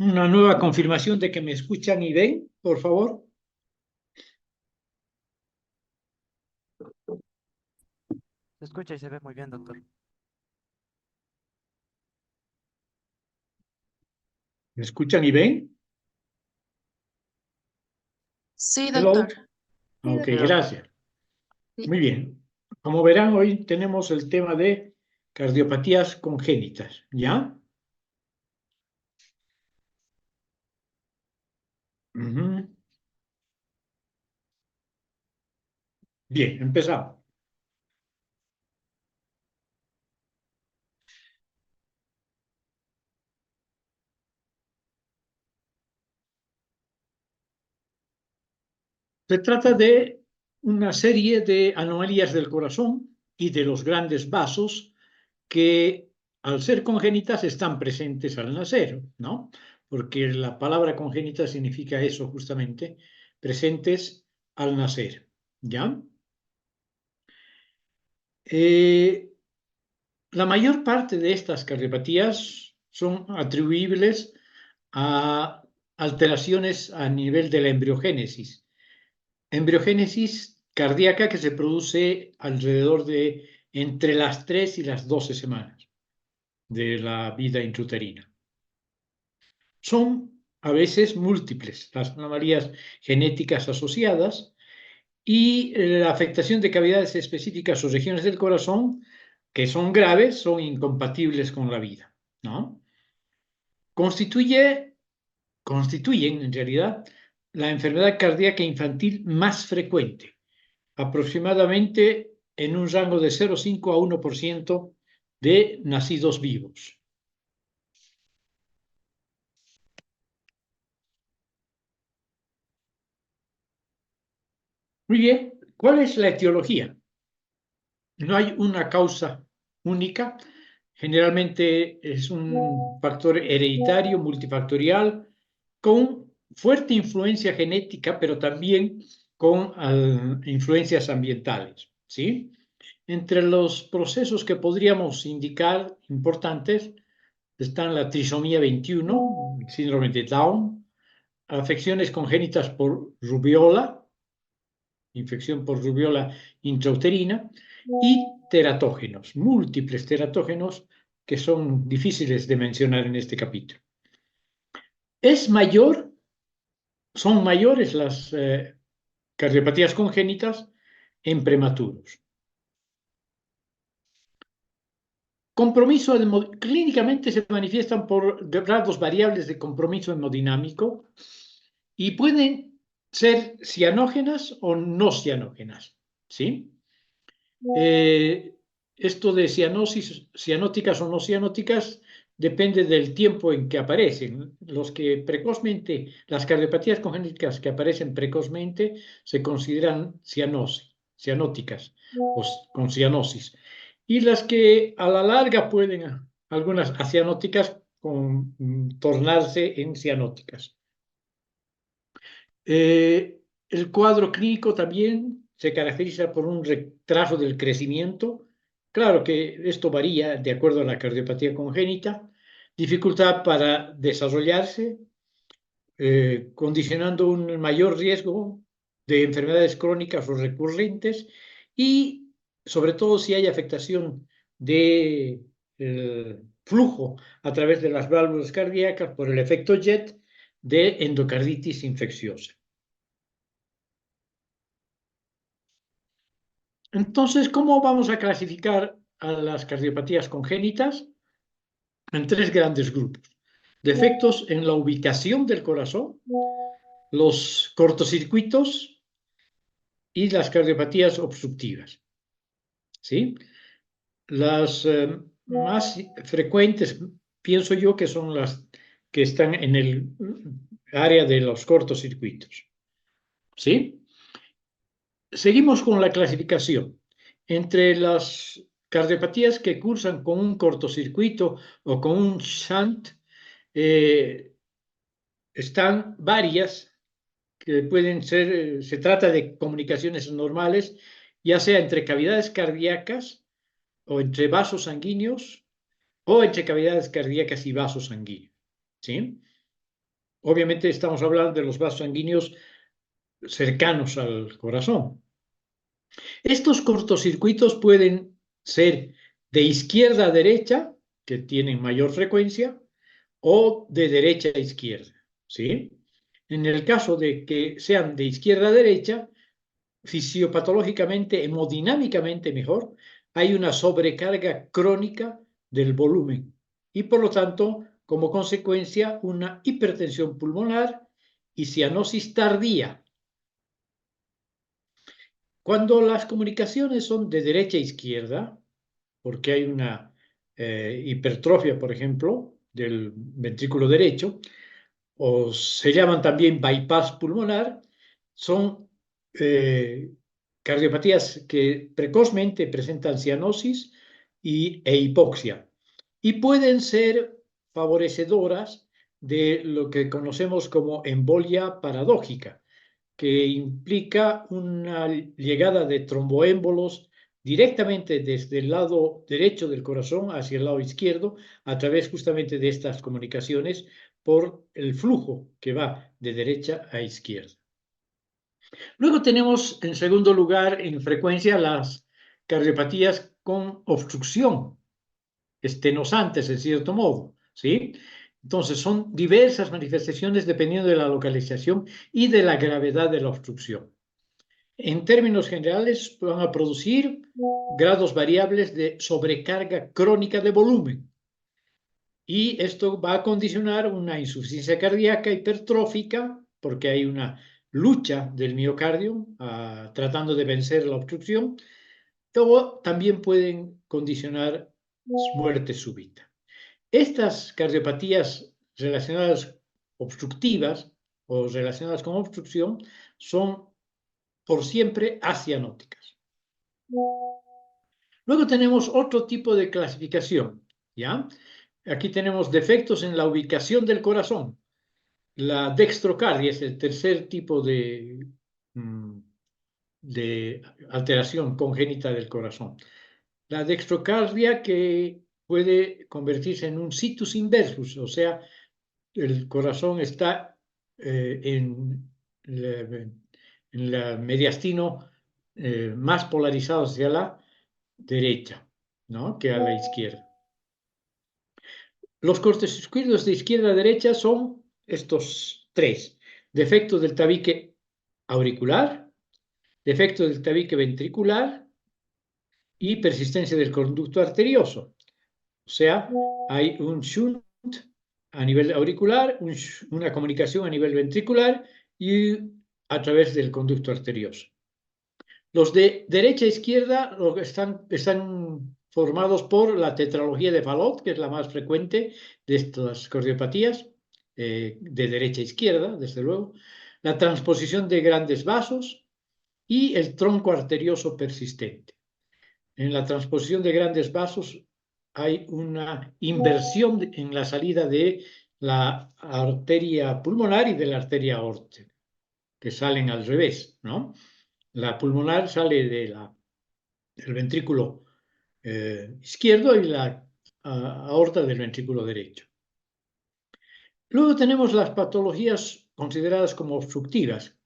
Una nueva confirmación de que me escuchan y ven, por favor. Se escucha y se ve muy bien, doctor. ¿Me escuchan y ven? Sí, Hello. doctor. Ok, Sí, doctor. gracias. Sí. Muy bien. Como verán, hoy tenemos el tema de cardiopatías congénitas, ¿ya? Ujú. Bien, empezamos. Se trata de una serie de anomalías del corazón y de los grandes vasos que, al ser congénitas, están presentes al nacer, ¿no? Porque la palabra congénita significa eso justamente, presentes al nacer, ¿ya? Eh, la mayor parte de estas cardiopatías son atribuibles a alteraciones a nivel de la embriogénesis. Embriogénesis cardíaca que se produce alrededor de entre las 3 y las 12 semanas de la vida intrauterina. Son a veces múltiples las anomalías genéticas asociadas y la afectación de cavidades específicas o regiones del corazón que son graves, son incompatibles con la vida, ¿no? Constituyen en realidad la enfermedad cardíaca infantil más frecuente, aproximadamente en un rango de 0,5 a 1% de nacidos vivos. Muy bien, ¿cuál es la etiología? No hay una causa única, generalmente es un factor hereditario, multifactorial, con fuerte influencia genética, pero también con influencias ambientales, ¿sí? Entre los procesos que podríamos indicar importantes están la trisomía 21, el síndrome de Down, afecciones congénitas por rubiola, infección por rubiola intrauterina, y teratógenos, múltiples teratógenos que son difíciles de mencionar en este capítulo. Son mayores las cardiopatías congénitas en prematuros. Clínicamente se manifiestan por grados variables de compromiso hemodinámico y pueden ser cianógenas o no cianógenas, ¿sí? Esto de cianóticas o no cianóticas depende del tiempo en que aparecen. Las cardiopatías congénitas que aparecen precozmente se consideran cianóticas o con cianosis. Y las que a la larga pueden, algunas acianóticas, tornarse en cianóticas. El cuadro clínico también se caracteriza por un retraso del crecimiento. Claro que esto varía de acuerdo a la cardiopatía congénita, dificultad para desarrollarse, condicionando un mayor riesgo de enfermedades crónicas o recurrentes y sobre todo si hay afectación de flujo a través de las válvulas cardíacas por el efecto JET de endocarditis infecciosa. Entonces, ¿cómo vamos a clasificar a las cardiopatías congénitas? En tres grandes grupos. Defectos en la ubicación del corazón, los cortocircuitos y las cardiopatías obstructivas, ¿sí? Las más frecuentes, pienso yo, que son las que están en el área de los cortocircuitos, ¿sí? Seguimos con la clasificación. Entre las cardiopatías que cursan con un cortocircuito o con un shunt, están varias que pueden ser, se trata de comunicaciones normales, ya sea entre cavidades cardíacas o entre vasos sanguíneos o entre cavidades cardíacas y vasos sanguíneos, ¿sí? Obviamente estamos hablando de los vasos sanguíneos cercanos al corazón. Estos cortocircuitos pueden ser de izquierda a derecha, que tienen mayor frecuencia, o de derecha a izquierda, ¿sí? En el caso de que sean de izquierda a derecha, fisiopatológicamente, hemodinámicamente mejor, hay una sobrecarga crónica del volumen y por lo tanto, como consecuencia, una hipertensión pulmonar y cianosis tardía. Cuando las comunicaciones son de derecha a izquierda, porque hay una hipertrofia, por ejemplo, del ventrículo derecho, o se llaman también bypass pulmonar, son cardiopatías que precozmente presentan cianosis e hipoxia y pueden ser favorecedoras de lo que conocemos como embolia paradójica, que implica una llegada de tromboémbolos directamente desde el lado derecho del corazón hacia el lado izquierdo, a través justamente de estas comunicaciones por el flujo que va de derecha a izquierda. Luego tenemos, en segundo lugar, en frecuencia, las cardiopatías con obstrucción, estenosantes en cierto modo, ¿sí? Entonces, son diversas manifestaciones dependiendo de la localización y de la gravedad de la obstrucción. En términos generales, van a producir grados variables de sobrecarga crónica de volumen. Y esto va a condicionar una insuficiencia cardíaca hipertrófica, porque hay una lucha del miocardio tratando de vencer la obstrucción, o también pueden condicionar muerte súbita. Estas cardiopatías relacionadas obstructivas o relacionadas con obstrucción son por siempre acianóticas. Luego tenemos otro tipo de clasificación, ¿ya? Aquí tenemos defectos en la ubicación del corazón. La dextrocardia es el tercer tipo de alteración congénita del corazón. La dextrocardia que puede convertirse en un situs inversus, o sea, el corazón está en el mediastino más polarizado hacia la derecha, ¿no?, que a la izquierda. Los cortocircuitos de izquierda a derecha son estos tres: defecto del tabique auricular, defecto del tabique ventricular y persistencia del conducto arterioso. O sea, hay un shunt a nivel auricular, una comunicación a nivel ventricular y a través del conducto arterioso. Los de derecha a izquierda están formados por la tetralogía de Fallot, que es la más frecuente de estas cardiopatías, de derecha a izquierda, desde luego, la transposición de grandes vasos y el tronco arterioso persistente. En la transposición de grandes vasos hay una inversión en la salida de la arteria pulmonar y de la arteria aórtica, que salen al revés, ¿no? La pulmonar sale del ventrículo izquierdo y la aorta del ventrículo derecho. Luego tenemos las patologías consideradas como obstructivas,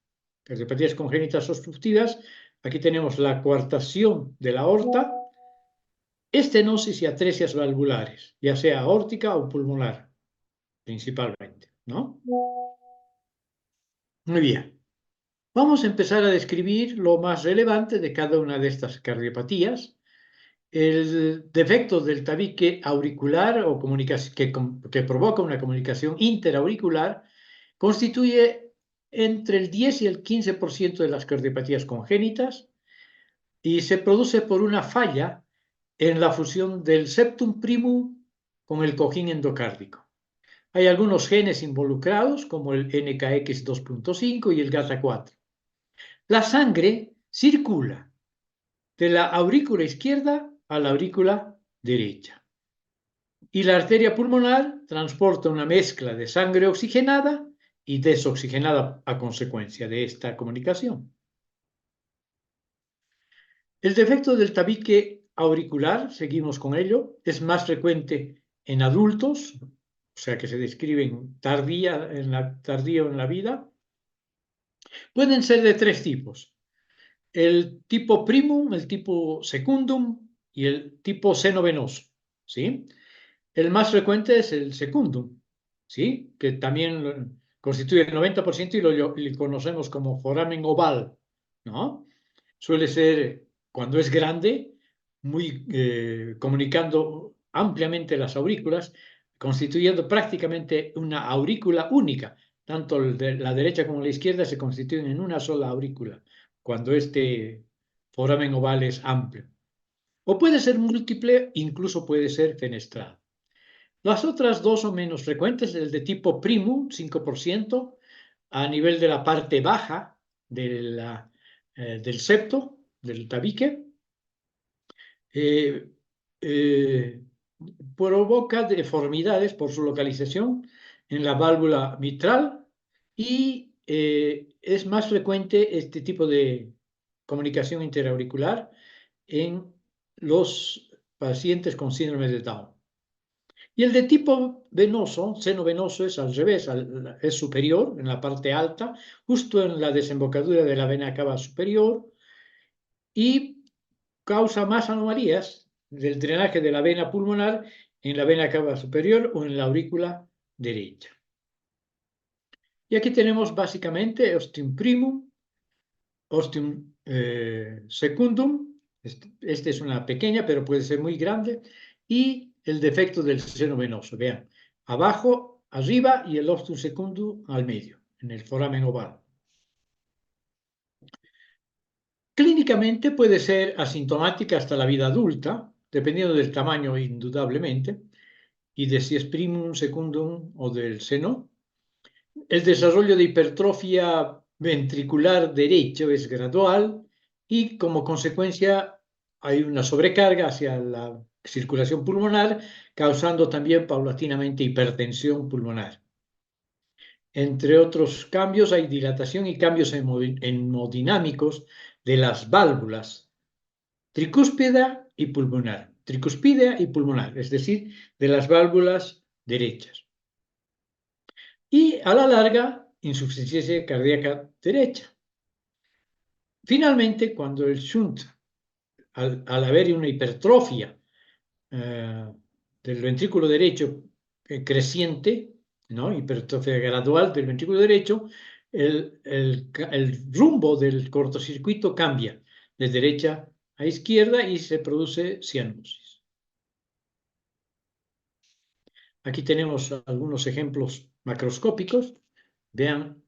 cardiopatías congénitas obstructivas. Aquí tenemos la coartación de la aorta, estenosis y atresias valvulares, ya sea aórtica o pulmonar, principalmente, ¿no? Muy bien. Vamos a empezar a describir lo más relevante de cada una de estas cardiopatías. El defecto del tabique auricular o que provoca una comunicación interauricular constituye entre el 10 y el 15% de las cardiopatías congénitas y se produce por una falla en la fusión del septum primum con el cojín endocárdico. Hay algunos genes involucrados, como el NKX2.5 y el GATA4. La sangre circula de la aurícula izquierda a la aurícula derecha. Y la arteria pulmonar transporta una mezcla de sangre oxigenada y desoxigenada a consecuencia de esta comunicación. El defecto del tabique auricular, seguimos con ello, es más frecuente en adultos, o sea que se describen tardío en la vida, pueden ser de tres tipos. El tipo primum, el tipo secundum y el tipo seno venoso, ¿sí? El más frecuente es el secundum, ¿sí? Que también constituye el 90% y lo conocemos como foramen oval, ¿no? Suele ser, cuando es grande, muy comunicando ampliamente las aurículas, constituyendo prácticamente una aurícula única. Tanto la derecha como la izquierda se constituyen en una sola aurícula, cuando este foramen oval es amplio. O puede ser múltiple, incluso puede ser fenestrado. Las otras dos son menos frecuentes, el de tipo primum, 5%, a nivel de la parte baja del septo, del tabique, eh, eh, provoca deformidades por su localización en la válvula mitral y es más frecuente este tipo de comunicación interauricular en los pacientes con síndrome de Down. Y el de tipo venoso, seno venoso, es al revés, es superior en la parte alta, justo en la desembocadura de la vena cava superior, y causa más anomalías del drenaje de la vena pulmonar en la vena cava superior o en la aurícula derecha. Y aquí tenemos básicamente ostium primum, ostium secundum, este es una pequeña, pero puede ser muy grande, y el defecto del seno venoso. Vean, abajo, arriba y el ostium secundum al medio, en el foramen oval. Clínicamente puede ser asintomática hasta la vida adulta, dependiendo del tamaño indudablemente, y de si es primum, secundum o del seno. El desarrollo de hipertrofia ventricular derecho es gradual y como consecuencia hay una sobrecarga hacia la circulación pulmonar, causando también paulatinamente hipertensión pulmonar. Entre otros cambios hay dilatación y cambios hemodinámicos de las válvulas tricúspida y pulmonar. Tricuspidea y pulmonar, es decir, de las válvulas derechas. Y a la larga, insuficiencia cardíaca derecha. Finalmente, cuando el shunt, al haber una hipertrofia del ventrículo derecho creciente, ¿no? Hipertrofia gradual del ventrículo derecho, el rumbo del cortocircuito cambia de derecha a izquierda y se produce cianosis. Aquí tenemos algunos ejemplos macroscópicos. Vean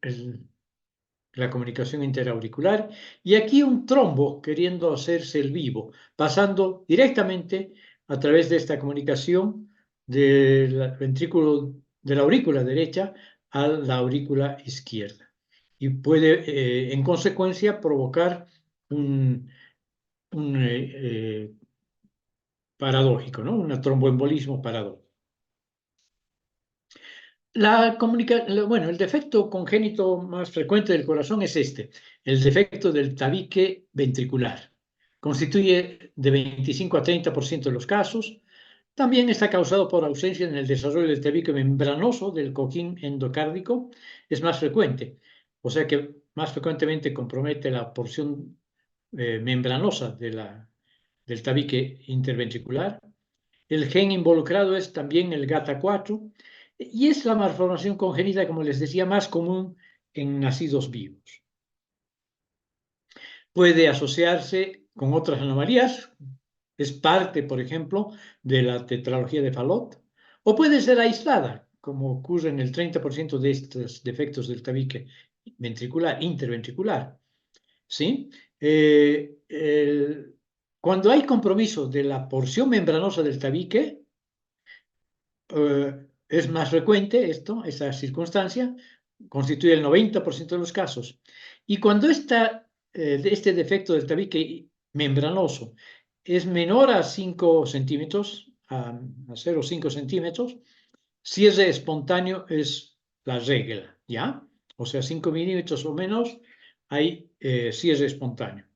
la comunicación interauricular y aquí un trombo queriendo hacerse el vivo, pasando directamente a través de esta comunicación del ventrículo de la aurícula derecha a la aurícula izquierda. Y puede, en consecuencia, provocar un paradójico, ¿no? Un tromboembolismo paradójico. Bueno, el defecto congénito más frecuente del corazón es este, el defecto del tabique ventricular. Constituye de 25 a 30% de los casos. También está causado por ausencia en el desarrollo del tabique membranoso del cojín endocárdico. Es más frecuente, o sea que más frecuentemente compromete la porción membranosa del tabique interventricular. El gen involucrado es también el GATA4 y es la malformación congénita, como les decía, más común en nacidos vivos. Puede asociarse con otras anomalías, es parte, por ejemplo, de la tetralogía de Fallot, o puede ser aislada, como ocurre en el 30% de estos defectos del tabique ventricular, interventricular. ¿Sí? Cuando hay compromiso de la porción membranosa del tabique, es más frecuente esta circunstancia, constituye el 90% de los casos. Y cuando este defecto del tabique membranoso es menor a 5 centímetros, a 0,5 centímetros, cierre espontáneo es la regla, ¿ya? O sea, 5 milímetros o menos hay cierre espontáneo.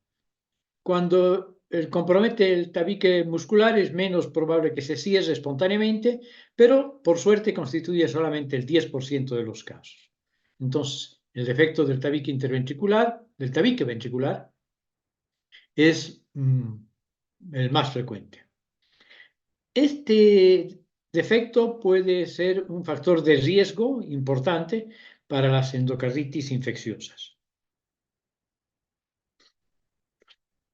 Cuando compromete el tabique muscular, es menos probable que se cierre espontáneamente, pero por suerte constituye solamente el 10% de los casos. Entonces, el defecto del tabique interventricular, del tabique ventricular, es el más frecuente. Este defecto puede ser un factor de riesgo importante para las endocarditis infecciosas.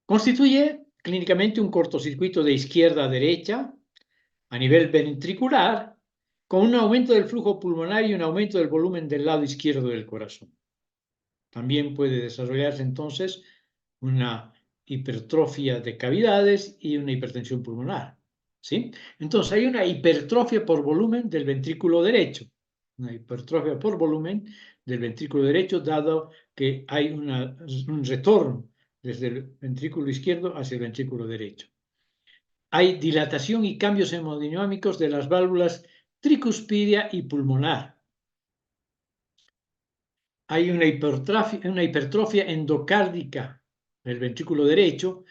Constituye clínicamente un cortocircuito de izquierda a derecha a nivel ventricular, con un aumento del flujo pulmonar y un aumento del volumen del lado izquierdo del corazón. También puede desarrollarse entonces una hipertrofia de cavidades y una hipertensión pulmonar. ¿Sí? Entonces hay una hipertrofia por volumen del ventrículo derecho, una hipertrofia por volumen del ventrículo derecho, dado que hay un retorno desde el ventrículo izquierdo hacia el ventrículo derecho. Hay dilatación y cambios hemodinámicos de las válvulas tricuspidia y pulmonar. Hay una hipertrofia endocárdica del ventrículo derecho,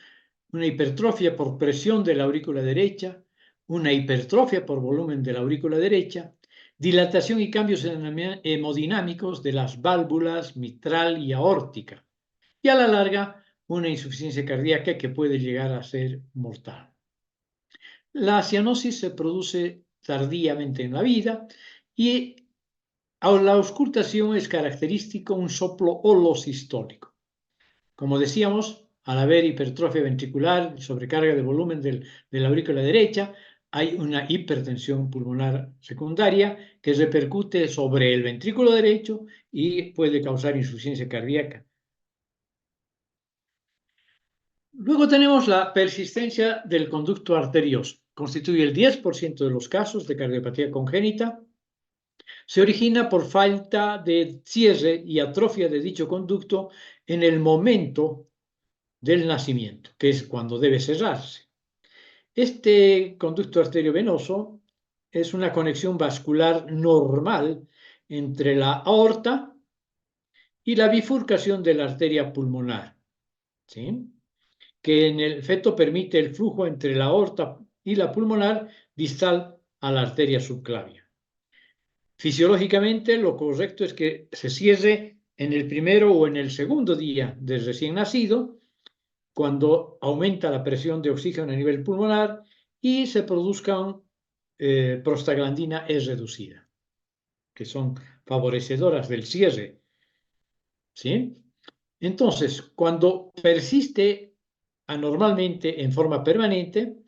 una hipertrofia por presión de la aurícula derecha, una hipertrofia por volumen de la aurícula derecha, dilatación y cambios hemodinámicos de las válvulas mitral y aórtica, y a la larga una insuficiencia cardíaca que puede llegar a ser mortal. La cianosis se produce tardíamente en la vida y a la auscultación es característico un soplo holosistólico. Como decíamos, al haber hipertrofia ventricular, sobrecarga de volumen de la aurícula derecha, hay una hipertensión pulmonar secundaria que repercute sobre el ventrículo derecho y puede causar insuficiencia cardíaca. Luego tenemos la persistencia del conducto arterioso. Constituye el 10% de los casos de cardiopatía congénita. Se origina por falta de cierre y atrofia de dicho conducto en el momento del nacimiento, que es cuando debe cerrarse. Este conducto arteriovenoso es una conexión vascular normal entre la aorta y la bifurcación de la arteria pulmonar, ¿sí? Que en el feto permite el flujo entre la aorta y la pulmonar distal a la arteria subclavia. Fisiológicamente, lo correcto es que se cierre en el primero o en el segundo día del recién nacido, cuando aumenta la presión de oxígeno a nivel pulmonar y se produzcan prostaglandina E reducida, que son favorecedoras del cierre. ¿Sí? Entonces, cuando persiste anormalmente en forma permanente,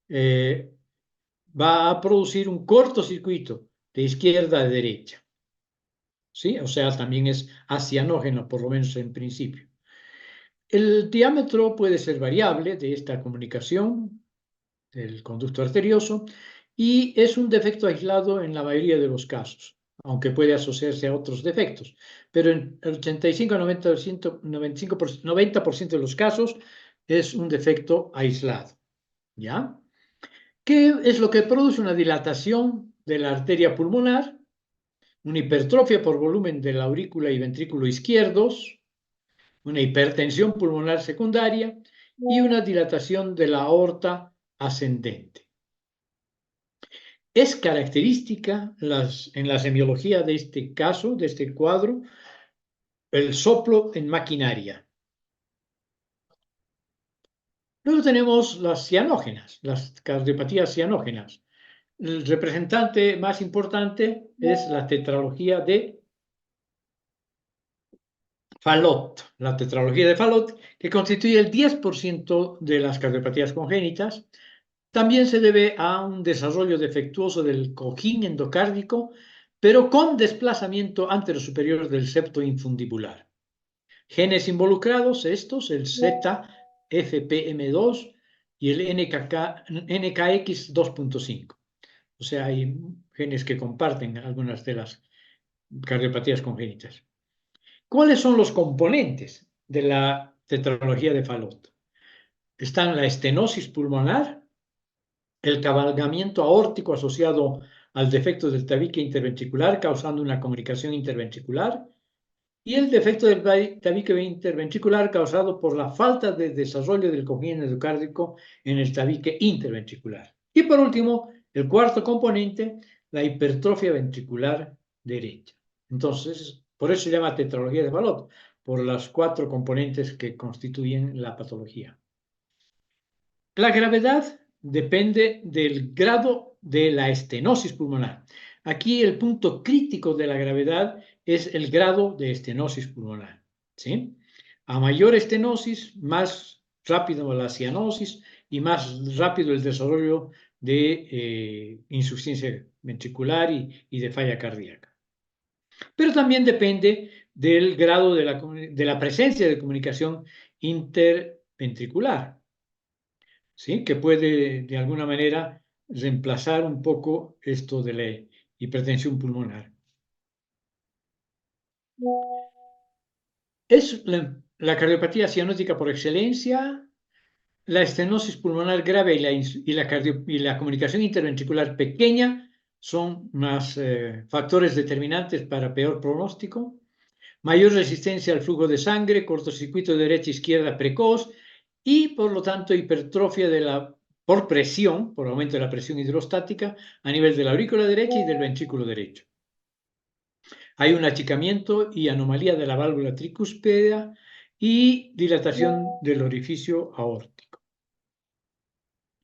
va a producir un cortocircuito de izquierda a derecha. ¿Sí? O sea, también es acianógeno, por lo menos en principio. El diámetro puede ser variable de esta comunicación del conducto arterioso y es un defecto aislado en la mayoría de los casos, aunque puede asociarse a otros defectos, pero en el 85 a 90% de los casos es un defecto aislado. ¿Ya? ¿Qué es lo que produce una dilatación de la arteria pulmonar? Una hipertrofia por volumen de la aurícula y ventrículo izquierdos, una hipertensión pulmonar secundaria y una dilatación de la aorta ascendente. Es característica en la semiología de este caso, de este cuadro, el soplo en maquinaria. Luego tenemos las cianógenas, las cardiopatías cianógenas. El representante más importante es la tetralogía de Fallot, la tetralogía de Fallot, que constituye el 10% de las cardiopatías congénitas. También se debe a un desarrollo defectuoso del cojín endocárdico, pero con desplazamiento anterosuperior del septo infundibular. Genes involucrados, estos, el ZFPM2 y el NKX 2.5. O sea, hay genes que comparten algunas de las cardiopatías congénitas. ¿Cuáles son los componentes de la tetralogía de Fallot? Están la estenosis pulmonar, el cabalgamiento aórtico asociado al defecto del tabique interventricular, causando una comunicación interventricular, y el defecto del tabique interventricular causado por la falta de desarrollo del cojín endocárdico en el tabique interventricular. Y por último, el cuarto componente, la hipertrofia ventricular derecha. Entonces, por eso se llama tetralogía de Fallot, por las 4 componentes que constituyen la patología. La gravedad depende del grado de la estenosis pulmonar. Aquí el punto crítico de la gravedad es el grado de estenosis pulmonar, ¿sí? A mayor estenosis, más rápido la cianosis y más rápido el desarrollo de insuficiencia ventricular y de falla cardíaca. Pero también depende del grado de la presencia de comunicación interventricular, ¿sí? Que puede de alguna manera reemplazar un poco esto de la hipertensión pulmonar. Es la cardiopatía cianótica por excelencia, la estenosis pulmonar grave y la comunicación interventricular pequeña son más factores determinantes para peor pronóstico. Mayor resistencia al flujo de sangre, cortocircuito derecha-izquierda precoz y, por lo tanto, hipertrofia por presión, por aumento de la presión hidrostática a nivel de la aurícula derecha y del ventrículo derecho. Hay un achicamiento y anomalía de la válvula tricúspide y dilatación del orificio aórtico.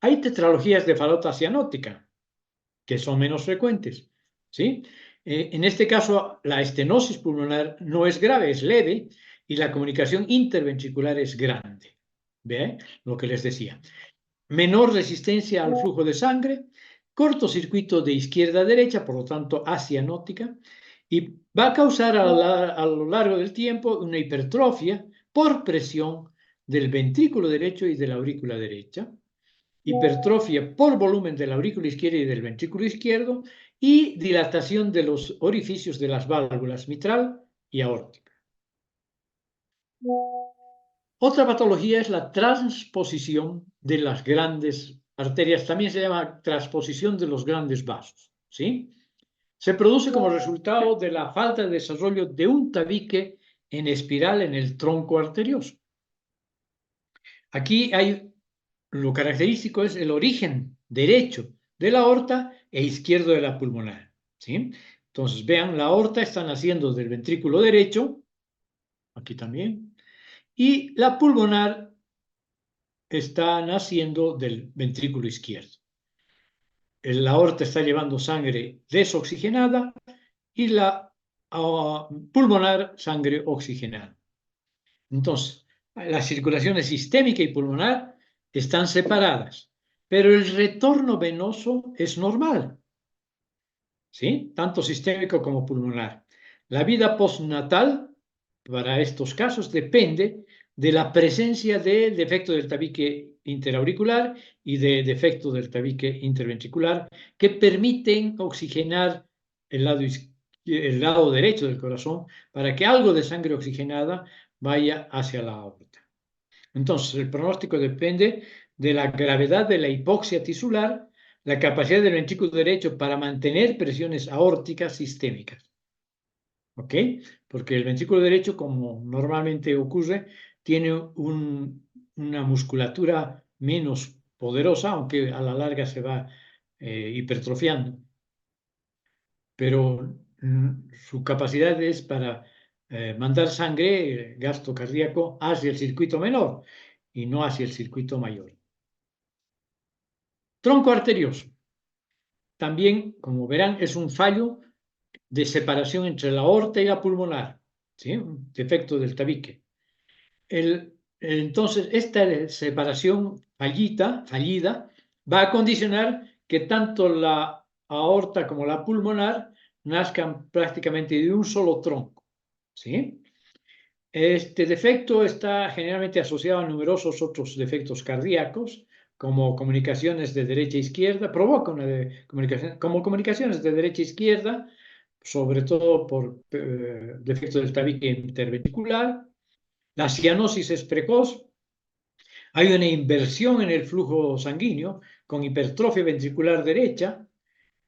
Hay tetralogías de Fallot cianótica, que son menos frecuentes, ¿sí? En este caso, la estenosis pulmonar no es grave, es leve, y la comunicación interventricular es grande. ¿Ve? Lo que les decía. Menor resistencia al flujo de sangre, cortocircuito de izquierda a derecha, por lo tanto acianótica, y va a causar a lo largo del tiempo una hipertrofia por presión del ventrículo derecho y de la aurícula derecha, hipertrofia por volumen de la aurícula izquierda y del ventrículo izquierdo y dilatación de los orificios de las válvulas mitral y aórtica. Otra patología es la transposición de las grandes arterias, también se llama transposición de los grandes vasos, ¿sí? Se produce como resultado de la falta de desarrollo de un tabique en espiral en el tronco arterioso. Aquí lo característico es el origen derecho de la aorta e izquierdo de la pulmonar, ¿sí? Entonces, vean, la aorta está naciendo del ventrículo derecho, aquí también, y la pulmonar está naciendo del ventrículo izquierdo. La aorta está llevando sangre desoxigenada y la pulmonar sangre oxigenada. Entonces, la circulación sistémica y pulmonar están separadas, pero el retorno venoso es normal, ¿sí? Tanto sistémico como pulmonar. La vida postnatal, para estos casos, depende de la presencia de defecto del tabique interauricular y de defecto del tabique interventricular que permiten oxigenar el lado derecho del corazón para que algo de sangre oxigenada vaya hacia la aorta. Entonces, el pronóstico depende de la gravedad de la hipoxia tisular, la capacidad del ventrículo derecho para mantener presiones aórticas sistémicas. ¿Ok? Porque el ventrículo derecho, como normalmente ocurre, tiene una musculatura menos poderosa, aunque a la larga se va hipertrofiando. Pero su capacidad es para mandar sangre, gasto cardíaco, hacia el circuito menor y no hacia el circuito mayor. Tronco arterioso. También, como verán, es un fallo de separación entre la aorta y la pulmonar, ¿sí? Un defecto del tabique. Entonces, esta separación fallida, va a condicionar que tanto la aorta como la pulmonar nazcan prácticamente de un solo tronco, ¿sí? Este defecto está generalmente asociado a numerosos otros defectos cardíacos, como comunicaciones de derecha a izquierda, provoca como comunicaciones de derecha a izquierda, sobre todo por defecto del tabique interventricular. La cianosis es precoz, hay una inversión en el flujo sanguíneo con hipertrofia ventricular derecha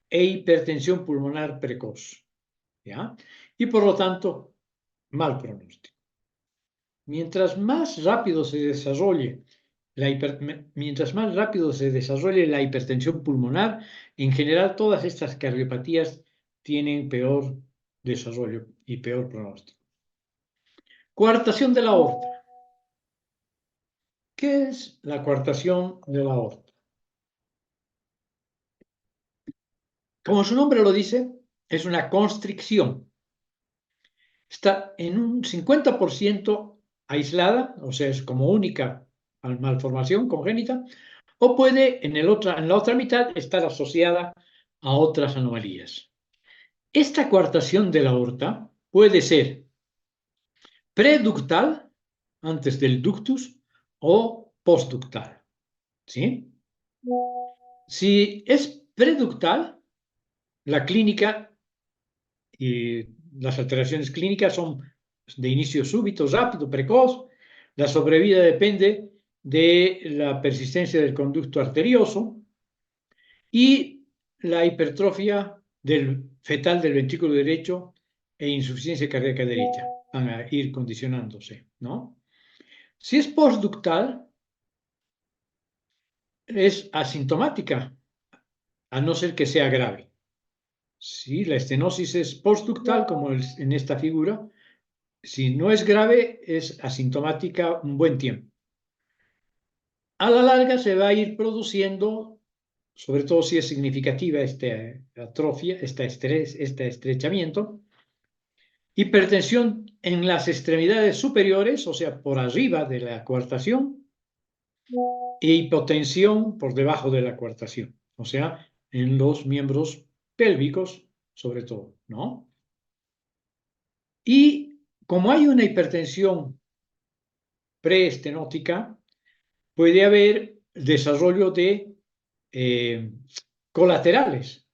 e hipertensión pulmonar precoz, ¿ya? Y por lo tanto, mal pronóstico. Mientras más rápido se desarrolle mientras más rápido se desarrolle la hipertensión pulmonar, en general todas estas cardiopatías tienen peor desarrollo y peor pronóstico. Coartación de la aorta. ¿Qué es la coartación de la aorta? Como su nombre lo dice, es una constricción. Está en un 50% aislada, o sea, es como única malformación congénita, o puede en la otra mitad estar asociada a otras anomalías. Esta coartación de la aorta puede ser preductal, antes del ductus, o postductal. ¿Sí? Si es preductal, la clínica y las alteraciones clínicas son de inicio súbito, rápido, precoz. La sobrevida depende de la persistencia del conducto arterioso y la hipertrofia fetal del ventrículo derecho e insuficiencia cardíaca derecha van a ir condicionándose, ¿no? Si es postductal, es asintomática, a no ser que sea grave. Si la estenosis es postductal, como en esta figura, si no es grave, es asintomática un buen tiempo. A la larga se va a ir produciendo, sobre todo si es significativa esta atrofia, este estrechamiento, hipertensión en las extremidades superiores, o sea, por arriba de la coartación, e hipotensión por debajo de la coartación, o sea, en los miembros pélvicos, sobre todo, ¿no? Y como hay una hipertensión preestenótica, puede haber desarrollo de colaterales,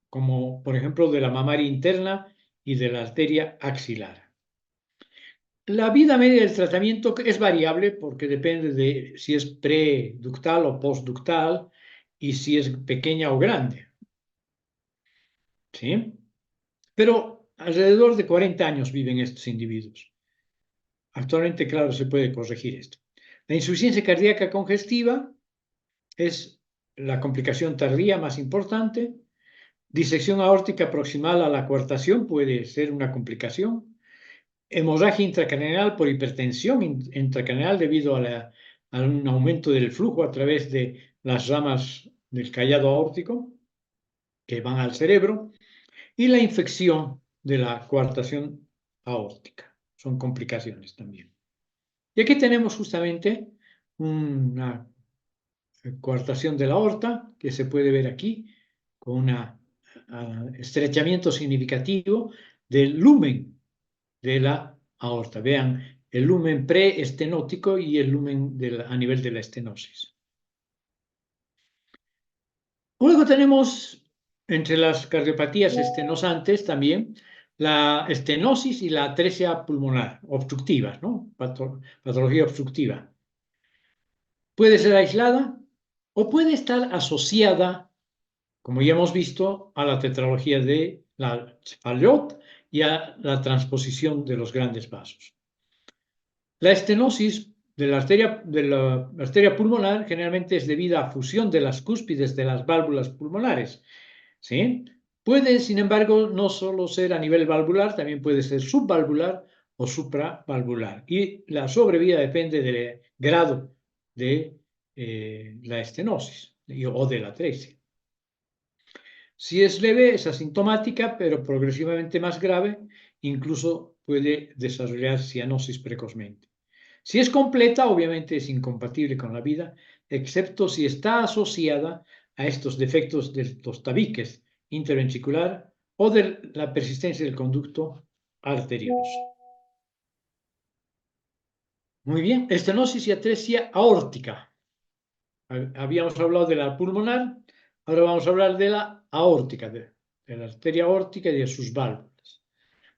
como por ejemplo de la mamaria interna y de la arteria axilar. La vida media del tratamiento es variable porque depende de si es preductal o postductal y si es pequeña o grande. ¿Sí? Pero alrededor de 40 años viven estos individuos. Actualmente, claro, se puede corregir esto. La insuficiencia cardíaca congestiva es la complicación tardía más importante. Disección aórtica proximal a la coartación puede ser una complicación. Hemorragia intracraneal por hipertensión intracraneal debido a un aumento del flujo a través de las ramas del callado aórtico que van al cerebro y la infección de la coartación aórtica. Son complicaciones también. Y aquí tenemos justamente una coartación de la aorta que se puede ver aquí con un estrechamiento significativo del lumen de la aorta. Vean el lumen preestenótico y el lumen a nivel de la estenosis. Luego tenemos entre las cardiopatías estenosantes también la estenosis y la atresia pulmonar obstructiva, ¿no? Patología obstructiva. Puede ser aislada o puede estar asociada, como ya hemos visto, a la tetralogía de la Fallot y a la transposición de los grandes vasos. La estenosis de la arteria pulmonar generalmente es debida a fusión de las cúspides de las válvulas pulmonares, ¿sí? Puede, sin embargo, no solo ser a nivel valvular, también puede ser subvalvular o supravalvular. Y la sobrevida depende del grado de la estenosis o de la atresia. Si es leve, es asintomática, pero progresivamente más grave, incluso puede desarrollar cianosis precozmente. Si es completa, obviamente es incompatible con la vida, excepto si está asociada a estos defectos de los tabiques interventricular o de la persistencia del conducto arterioso. Muy bien, estenosis y atresia aórtica. Habíamos hablado de la pulmonar, ahora vamos a hablar de la aórtica, de la arteria aórtica y de sus válvulas.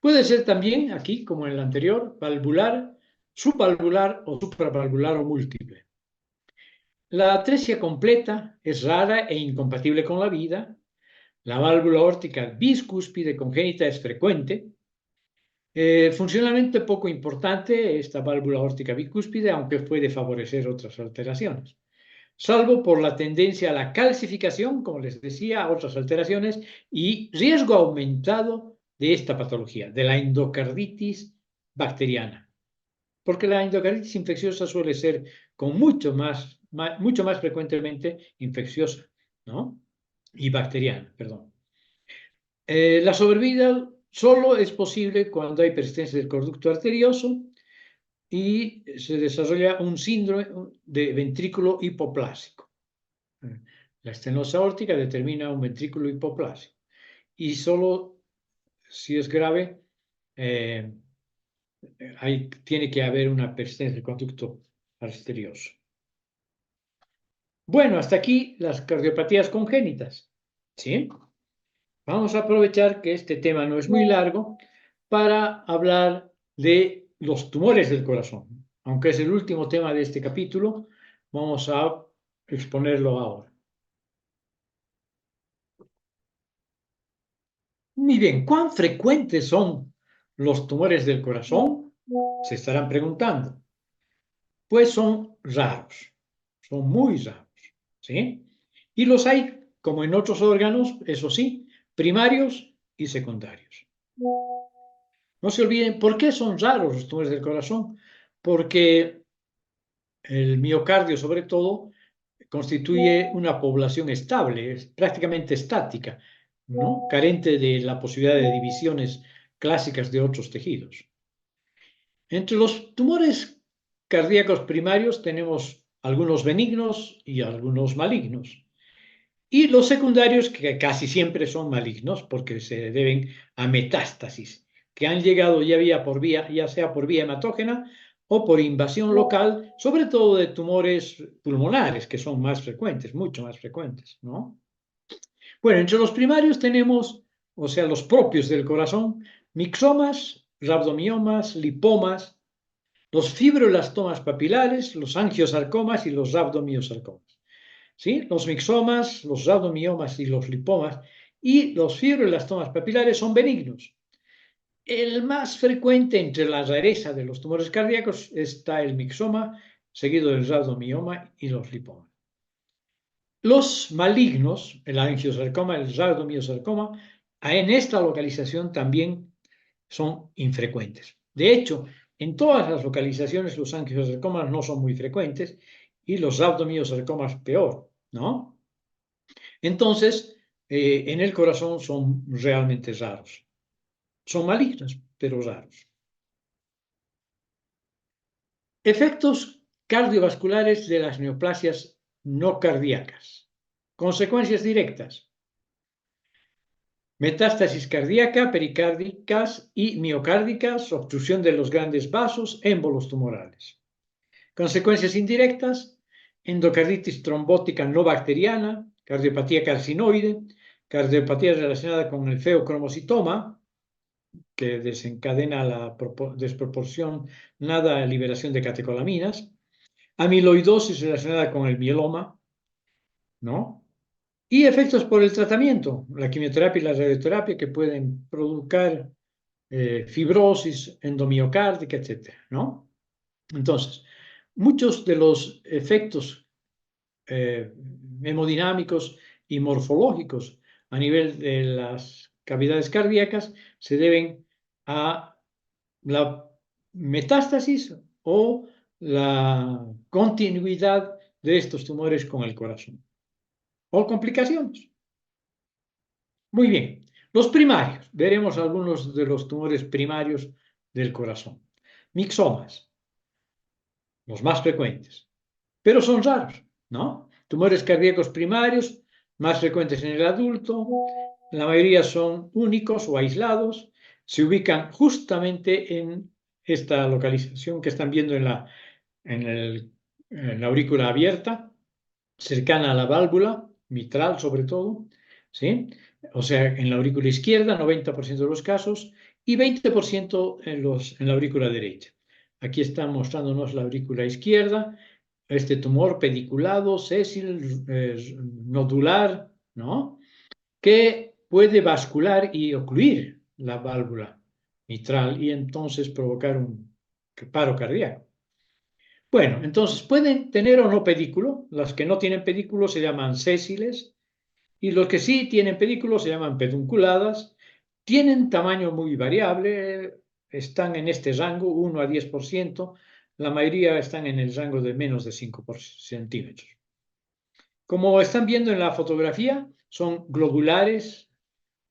Puede ser también, aquí como en el anterior, valvular, subvalvular o supravalvular o múltiple. La atresia completa es rara e incompatible con la vida. La válvula aórtica biscúspide congénita es frecuente. Funcionalmente poco importante esta válvula aórtica bicúspide, aunque puede favorecer otras alteraciones, salvo por la tendencia a la calcificación, como les decía, a otras alteraciones y riesgo aumentado de esta patología, de la endocarditis bacteriana. Porque la endocarditis infecciosa suele ser con mucho más frecuentemente infecciosa, ¿no? Y bacteriana, perdón. La sobrevida solo es posible cuando hay persistencia del conducto arterioso y se desarrolla un síndrome de ventrículo hipoplásico. La estenosis aórtica determina un ventrículo hipoplásico y solo si es grave tiene que haber una persistencia del conducto arterioso. Bueno, hasta aquí las cardiopatías congénitas, ¿sí? Vamos a aprovechar que este tema no es muy largo para hablar de los tumores del corazón. Aunque es el último tema de este capítulo, vamos a exponerlo ahora. Muy bien, ¿cuán frecuentes son los tumores del corazón? Se estarán preguntando. Pues son raros, son muy raros, ¿sí? Y los hay, como en otros órganos, eso sí, primarios y secundarios. No se olviden, ¿por qué son raros los tumores del corazón? Porque el miocardio, sobre todo, constituye una población estable, es prácticamente estática, ¿no? Carente de la posibilidad de divisiones clásicas de otros tejidos. Entre los tumores cardíacos primarios tenemos algunos benignos y algunos malignos. Y los secundarios, que casi siempre son malignos porque se deben a metástasis, que han llegado ya sea por vía hematógena o por invasión local, sobre todo de tumores pulmonares, que son más frecuentes, mucho más frecuentes, ¿no? Bueno, entre los primarios tenemos, o sea, los propios del corazón, mixomas, rhabdomiomas, lipomas, los fibroblastomas papilares, los angiosarcomas y los rhabdomyosarcomas. ¿Sí? Los mixomas, los rhabdomiomas y los lipomas y los fibroblastomas papilares son benignos. El más frecuente entre la rareza de los tumores cardíacos está el mixoma, seguido del rhabdomioma y los lipomas. Los malignos, el angiosarcoma, el rhabdomyosarcoma, en esta localización también son infrecuentes. De hecho, en todas las localizaciones los angiosarcomas no son muy frecuentes y los rhabdomyosarcomas peor, ¿no? Entonces, en el corazón son realmente raros. Son malignos, pero raros. Efectos cardiovasculares de las neoplasias no cardíacas. Consecuencias directas. Metástasis cardíaca, pericárdicas y miocárdicas, obstrucción de los grandes vasos, émbolos tumorales. Consecuencias indirectas, endocarditis trombótica no bacteriana, cardiopatía carcinoide, cardiopatía relacionada con el feocromocitoma, que desencadena la desproporcionada liberación de catecolaminas, amiloidosis relacionada con el mieloma, ¿no? Y efectos por el tratamiento, la quimioterapia y la radioterapia que pueden provocar fibrosis endomiocárdica, etcétera, ¿no? Entonces, muchos de los efectos hemodinámicos y morfológicos a nivel de las cavidades cardíacas se deben a la metástasis o la continuidad de estos tumores con el corazón o complicaciones. Muy bien, los primarios. Veremos algunos de los tumores primarios del corazón. Mixomas, los más frecuentes, pero son raros, ¿no? Tumores cardíacos primarios, más frecuentes en el adulto, la mayoría son únicos o aislados, se ubican justamente en esta localización que están viendo en la aurícula abierta, cercana a la válvula mitral sobre todo, ¿sí? O sea, en la aurícula izquierda, 90% de los casos, y 20% en la aurícula derecha. Aquí está mostrándonos la aurícula izquierda, este tumor pediculado, sésil, nodular, ¿no? Que puede bascular y ocluir la válvula mitral y entonces provocar un paro cardíaco. Bueno, entonces pueden tener o no pedículo. Las que no tienen pedículo se llaman sésiles y los que sí tienen pedículo se llaman pedunculadas. Tienen tamaño muy variable, están en este rango, 1 a 10%. La mayoría están en el rango de menos de 5 centímetros. Como están viendo en la fotografía, son globulares,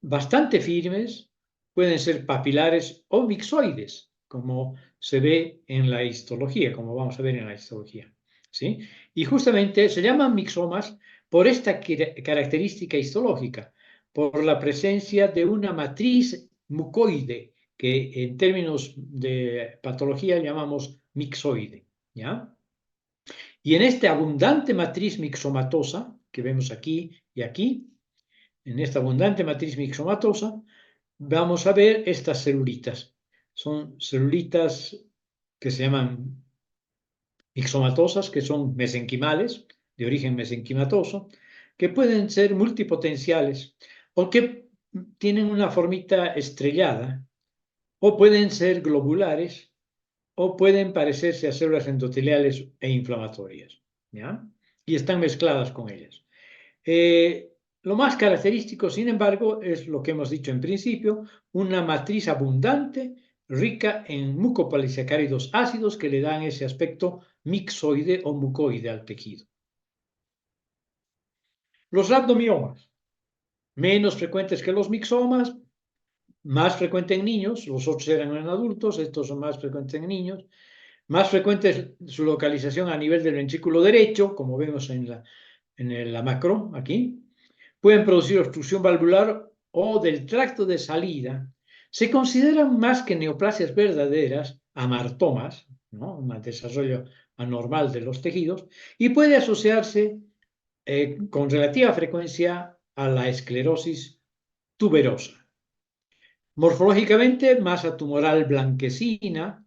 bastante firmes, pueden ser papilares o mixoides, como se ve en la histología, como vamos a ver en la histología. ¿Sí? Y justamente se llaman mixomas por esta característica histológica, por la presencia de una matriz mucoide, que en términos de patología llamamos mixoide. ¿Ya? Y en esta abundante matriz mixomatosa, que vemos aquí y aquí, en esta abundante matriz mixomatosa, vamos a ver estas celulitas. Son celulitas que se llaman mixomatosas, que son mesenquimales, de origen mesenquimatoso, que pueden ser multipotenciales o que tienen una formita estrellada, o pueden ser globulares, o pueden parecerse a células endoteliales e inflamatorias, ¿ya? Y están mezcladas con ellas. Lo más característico, sin embargo, es lo que hemos dicho en principio, una matriz abundante, rica en mucopolisacáridos ácidos que le dan ese aspecto mixoide o mucoide al tejido. Los rhabdomiomas, menos frecuentes que los mixomas, más frecuentes en niños, los otros eran en adultos, estos son más frecuentes en niños, más frecuente es su localización a nivel del ventrículo derecho, como vemos en la macro aquí. Pueden producir obstrucción valvular o del tracto de salida. Se consideran más que neoplasias verdaderas, amartomas, ¿no? Un desarrollo anormal de los tejidos, y puede asociarse con relativa frecuencia a la esclerosis tuberosa. Morfológicamente, masa tumoral blanquecina,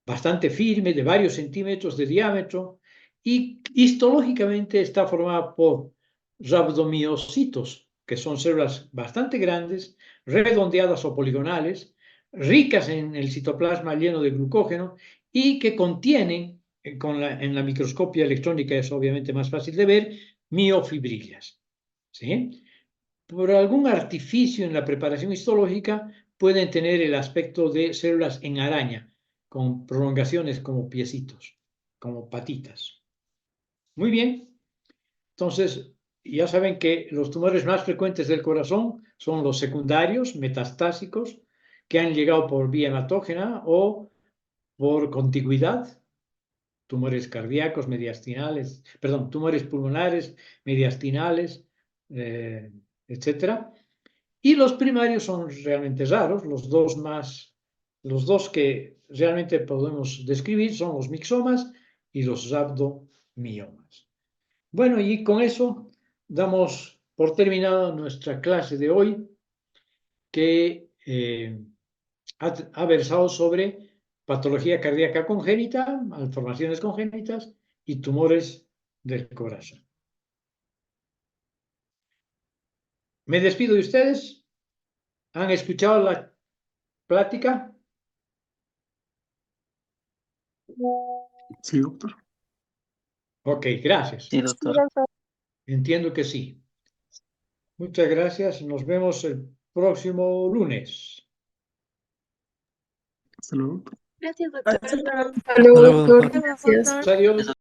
bastante firme, de varios centímetros de diámetro, y histológicamente está formada por rhabdomiocitos, que son células bastante grandes, redondeadas o poligonales, ricas en el citoplasma lleno de glucógeno y que contienen, en la microscopia electrónica es obviamente más fácil de ver, miofibrillas. ¿Sí? Por algún artificio en la preparación histológica pueden tener el aspecto de células en araña, con prolongaciones como piecitos, como patitas. Muy bien, entonces ya saben que los tumores más frecuentes del corazón son los secundarios, metastásicos, que han llegado por vía hematógena o por contigüidad, tumores cardíacos, mediastinales, perdón, tumores pulmonares, mediastinales, etcétera. Y los primarios son realmente raros, los dos que realmente podemos describir son los mixomas y los rhabdomiomas. Bueno, y con eso damos por terminada nuestra clase de hoy, que ha versado sobre patología cardíaca congénita, malformaciones congénitas y tumores del corazón. Me despido de ustedes. ¿Han escuchado la plática? Sí, doctor. Ok, gracias. Sí, doctor. Entiendo que sí. Muchas gracias. Nos vemos el próximo lunes. Hasta luego. Gracias, doctor. Hasta luego, doctor. Adiós.